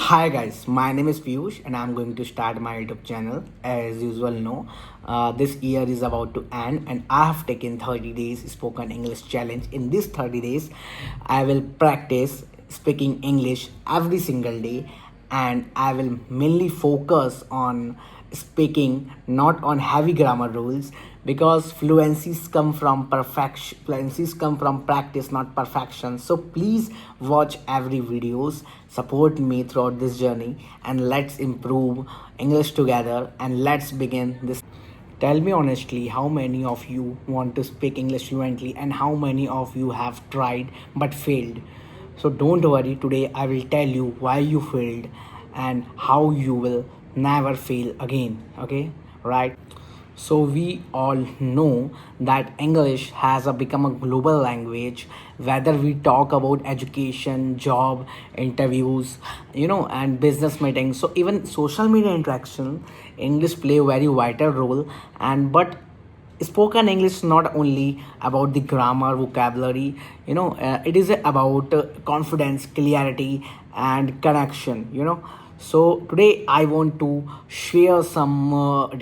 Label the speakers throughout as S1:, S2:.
S1: Hi guys, my name is Piyush and I'm going to start my YouTube channel. As usual, this year is about to end and I have taken 30 days spoken English challenge. In this 30 days, I will practice speaking English every single day and I will mainly focus on speaking, not on heavy grammar rules, because fluencies come from practice, not perfection. So please watch every videos, support me throughout this journey, and let's improve English together, and let's begin this. Tell me honestly, how many of you want to speak English fluently and how many of you have tried but failed? So don't worry, today I will tell you why you failed and how you will never fail again. Okay? Right? So we all know that English has become a global language. Whether we talk about education, job, interviews, and business meetings, so even social media interaction, English play a very vital role. And but spoken English is not only about the grammar, vocabulary. It is about confidence, clarity, and connection. So today I want to share some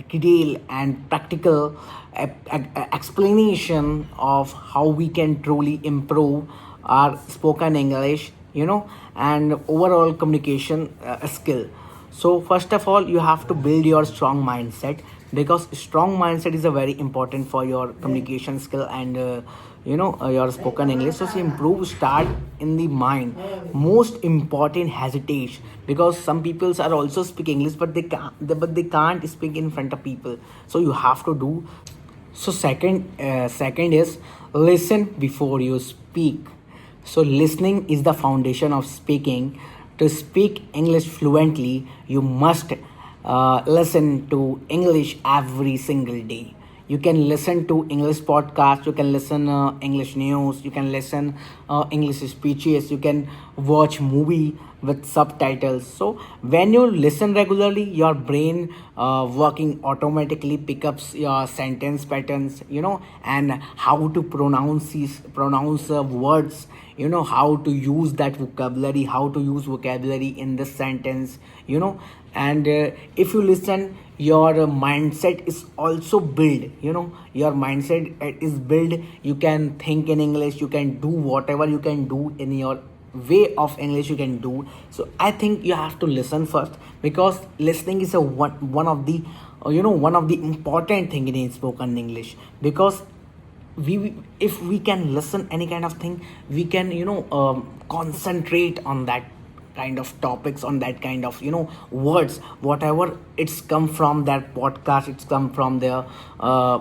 S1: detail and practical explanation of how we can truly improve our spoken English, and overall communication skill. So first of all, you have to build your strong mindset, because strong mindset is a very important for your communication skill and your spoken English. So improve start in the mind. Most important hesitation, because some people are also speak English but they can't speak in front of people. So you have to do. So second is listen before you speak. So listening is the foundation of speaking. To speak English fluently, you must listen to English every single day. You can listen to English podcast, you can listen English news, you can listen English speeches, you can watch movie with subtitles. So when you listen regularly, your brain working automatically picks up your sentence patterns, and how to pronounce words, how to use that vocabulary, how to use vocabulary in the sentence, and if you listen, your mindset is also built. Your mindset is built. You can think in English, you can do whatever you can do in your way of English you can do. So I think you have to listen first, because listening is a one of the one of the important thing in spoken English. Because we if we can listen any kind of thing, we can concentrate on that kind of topics, on that kind of words, whatever it's come from that podcast, it's come from their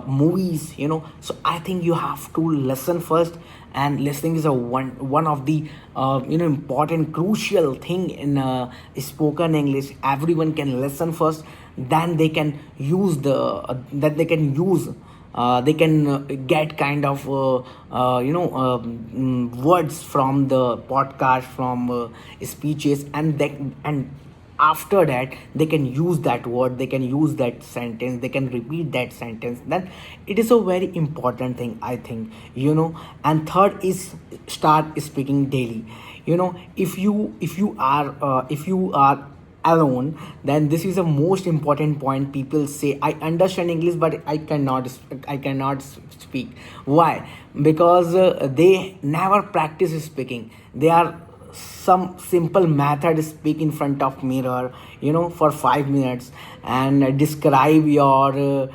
S1: movies. So I think you have to listen first, and listening is a one of the important crucial thing in spoken English. Everyone can listen first, then they can use that they can use they can get kind of words from the podcast, from speeches, and after that they can use that word, they can use that sentence, they can repeat that sentence. Then it is a very important thing, I think. And third is start speaking daily. If you are alone, then this is the most important point. People say I understand English but I cannot speak. Why? Because they never practice speaking. They are some simple method: speak in front of mirror, for 5 minutes, and describe your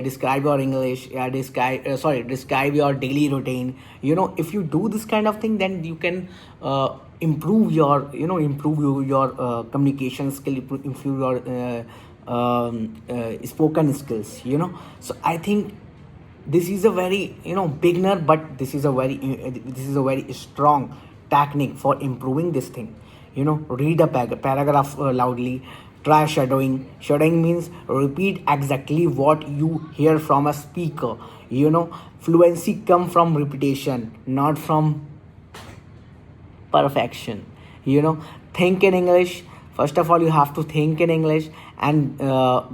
S1: describe your English, describe your daily routine. If you do this kind of thing, then you can improve your communication skill, improve your spoken skills. So I think this is a very beginner, but this is a very strong technique for improving this thing. Read a paragraph loudly. Try shadowing means repeat exactly what you hear from a speaker. Fluency come from repetition, not from perfection. Think in English. First of all, you have to think in English. And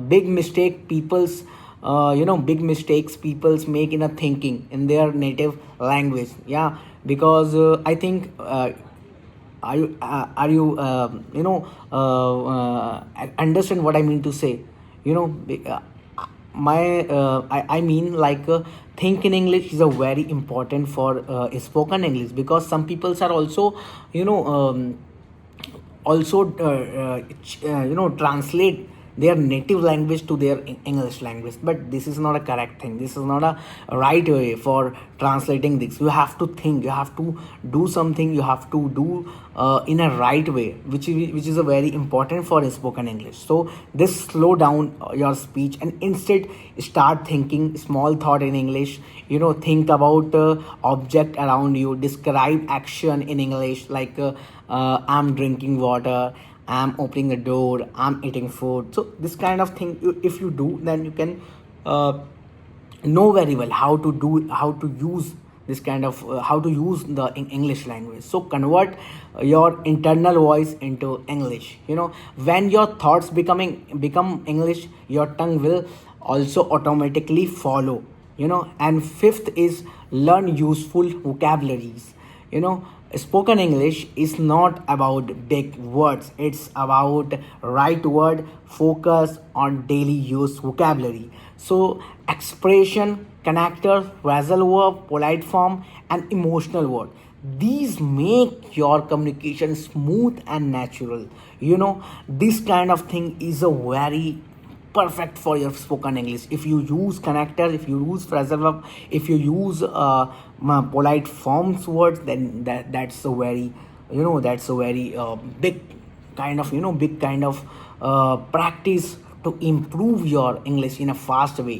S1: big mistakes people's make in a thinking in their native language. Yeah, because I think understand what I mean to say? You know, I mean, like, think in English is a very important for spoken English, because some peoples are also, you know um, translate their native language to their English language, but this is not a correct thing. This is not a right way for translating this. You have to think, you have to do something, you have to do in a right way, which is a very important for spoken English. So this slow down your speech, and instead start thinking small thought in English. Think about object around you, describe action in English, like, I'm drinking water, I'm opening the door, I'm eating food. So this kind of thing, if you do, then you can uh, know very well how to use this kind of how to use the English language. So convert your internal voice into English. When your thoughts become English, your tongue will also automatically follow. And fifth is learn useful vocabularies. Spoken English is not about big words, it's about right word, focus on daily use vocabulary. So expression, connector, phrasal verb, polite form, and emotional word, these make your communication smooth and natural. This kind of thing is a very perfect for your spoken English. If you use connector, if you use phrasal verb, if you use polite forms words, then that's a very big kind of practice to improve your English in a fast way.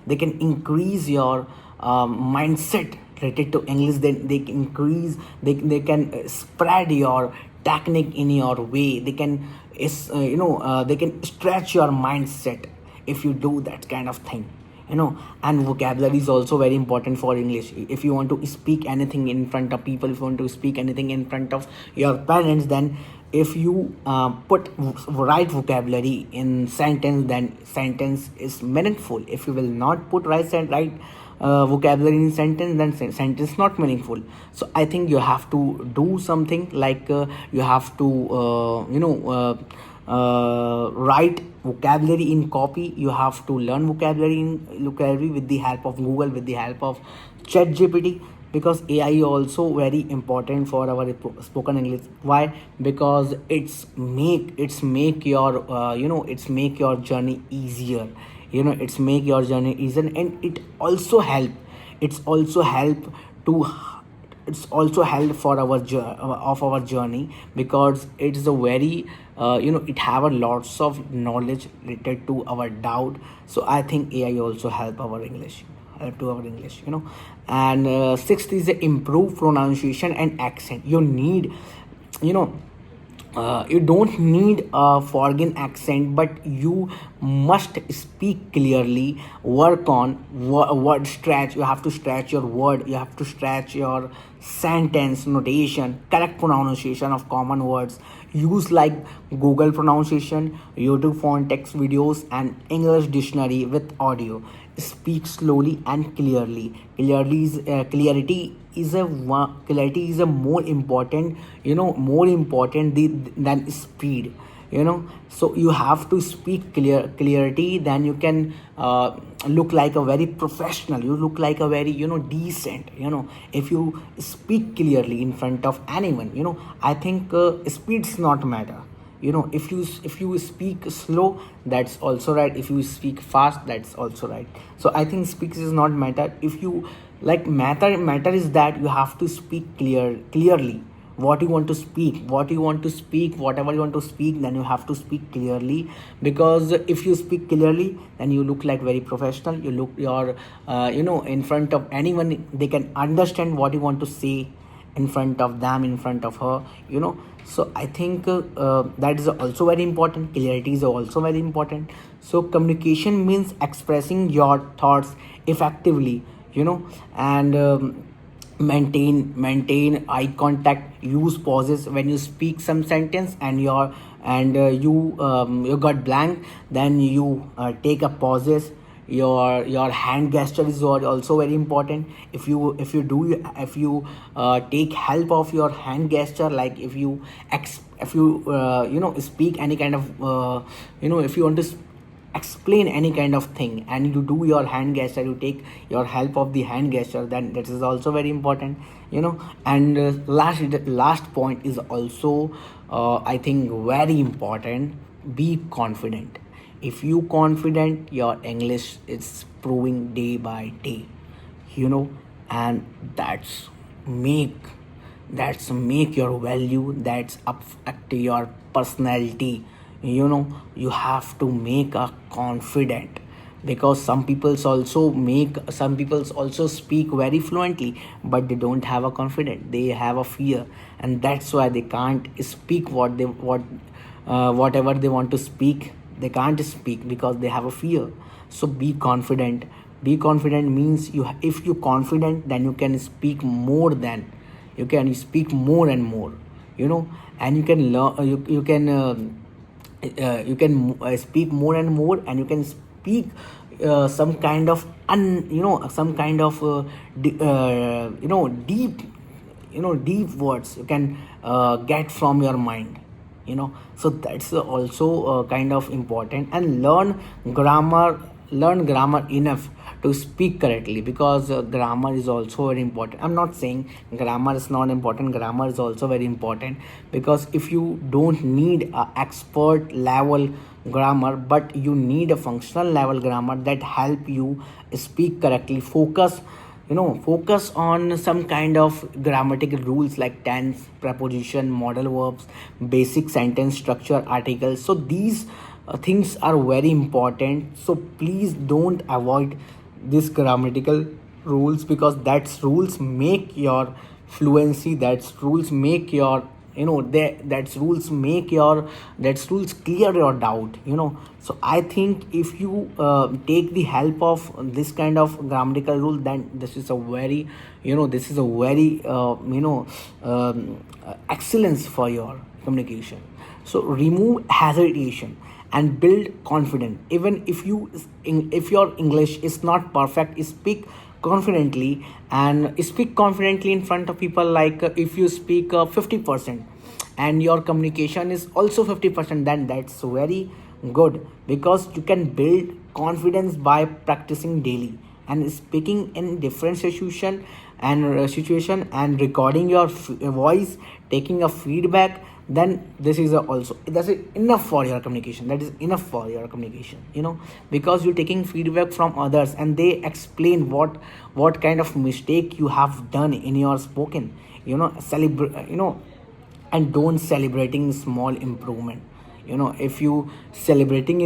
S1: They can increase your mindset related to English. Then they can increase, they can spread your technique in your way. They can they can stretch your mindset if you do that kind of thing. And vocabulary is also very important for English. If you want to speak anything in front of people, if you want to speak anything in front of your parents, then if you put right vocabulary in sentence, then sentence is meaningful. If you will not put right vocabulary in sentence, then sentence not meaningful. So I think you have to do something like, you have to write vocabulary in copy. You have to learn vocabulary with the help of Google, with the help of chat GPT, because AI is also very important for our spoken English. Why? Because it's make your it's make your journey easier. It's make your journey easier, and it's also help to it's also help for our journey, because it's a very it have a lots of knowledge related to our doubt. So I think AI also help to our English. And sixth is the improve pronunciation and accent. You know you don't need a foreign accent, but you must speak clearly. Work on word stretch. You have to stretch your word, you have to stretch your sentence notation, correct pronunciation of common words. Use like Google pronunciation, YouTube font text videos, and English dictionary with audio. Speak slowly and clearly. Clarity is a more important, than speed. So you have to speak clarity, then you can look like a very professional, you look like a very decent. If you speak clearly in front of anyone, I think speeds not matter. If you speak slow, that's also right. If you speak fast, that's also right. So I think speaks is not matter. If you like, matter is that you have to speak clearly what you want to speak, whatever you want to speak, then you have to speak clearly. Because if you speak clearly, then you look like very professional. You look your in front of anyone, they can understand what you want to say in front of them, in front of her. So I think that is also very important. Clarity is also very important. So communication means expressing your thoughts effectively. And maintain eye contact. Use pauses when you speak some sentence, and you got blank, then you take a pauses. your hand gesture is also very important. If you take help of your hand gesture, like if you speak any kind of if you want to explain any kind of thing and you do your hand gesture, you take your help of the hand gesture, then that is also very important. And last point is also I think very important. Be confident. If you confident, your English is improving day by day, you know and make that's make your value, that's affect your personality. You have to make a confident, because some people's also speak very fluently, but they don't have a confidence, they have a fear, and that's why they can't speak whatever they want to speak. They can't speak because they have a fear. So be confident. Be confident means if you confident, then you can speak more than you can speak more and more, and you can learn you can speak more and more, and you can speak some kind of some kind of deep deep words you can get from your mind. So that's also kind of important. And learn grammar enough to speak correctly, because grammar is also very important. I'm not saying grammar is not important, grammar is also very important, because if you don't need a expert level grammar, but you need a functional level grammar that help you speak correctly. Focus on some kind of grammatical rules like tense, preposition, modal verbs, basic sentence structure, articles. So these things are very important. So please don't avoid these grammatical rules, because that's rules make your fluency, that's rules make your that's rules make your that's rules clear your doubt. So I think if you take the help of this kind of grammatical rule, then this is a very excellence for your communication. So remove hesitation and build confidence. Even if your English is not perfect, confidently speak confidently in front of people. Like if you speak 50% and your communication is also 50%, then that's very good, because you can build confidence by practicing daily and speaking in different situation and recording your voice, taking a feedback. Then this is also that's enough for your communication. That is enough for your communication, because you're taking feedback from others and they explain what kind of mistake you have done in your spoken. Celebrate, and don't celebrating small improvement. If you celebrating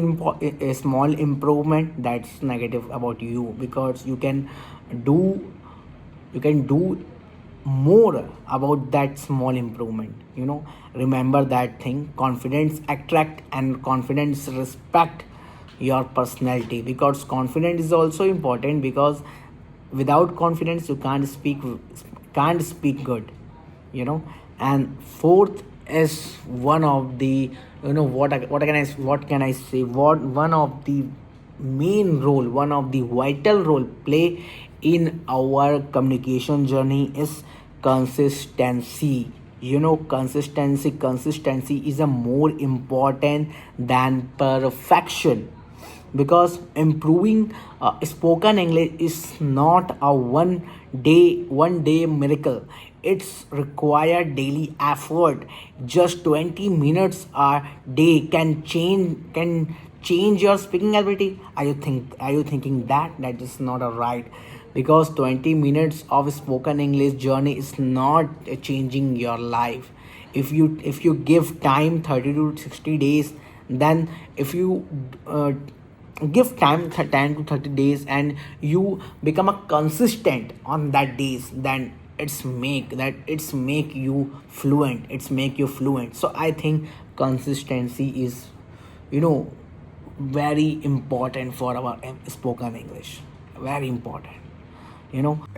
S1: a small improvement, that's negative about you, because do you can do more about that small improvement. Remember that thing: confidence attract and confidence respect your personality, because confidence is also important, because without confidence you can't speak good. And fourth is one of the what can I say what one of the main role, one of the vital role play in our communication journey is consistency. Consistency is a more important than perfection, because improving spoken English is not a one day miracle. It's required daily effort. Just 20 minutes a day can change your speaking ability. Are you thinking that is not a right? Because 20 minutes of spoken English journey is not changing your life. If you give time 30 to 60 days, then if you give time 10 to 30 days and you become a consistent on that days, then it's make you fluent. So I think consistency is you know very important for our spoken English. Very important.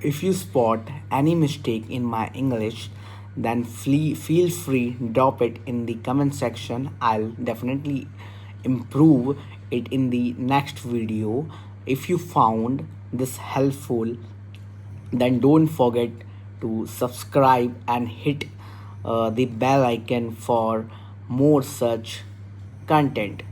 S1: If you spot any mistake in my English, then feel free drop it in the comment section. I'll definitely improve it in the next video. If you found this helpful, then don't forget to subscribe and hit the bell icon for more such content.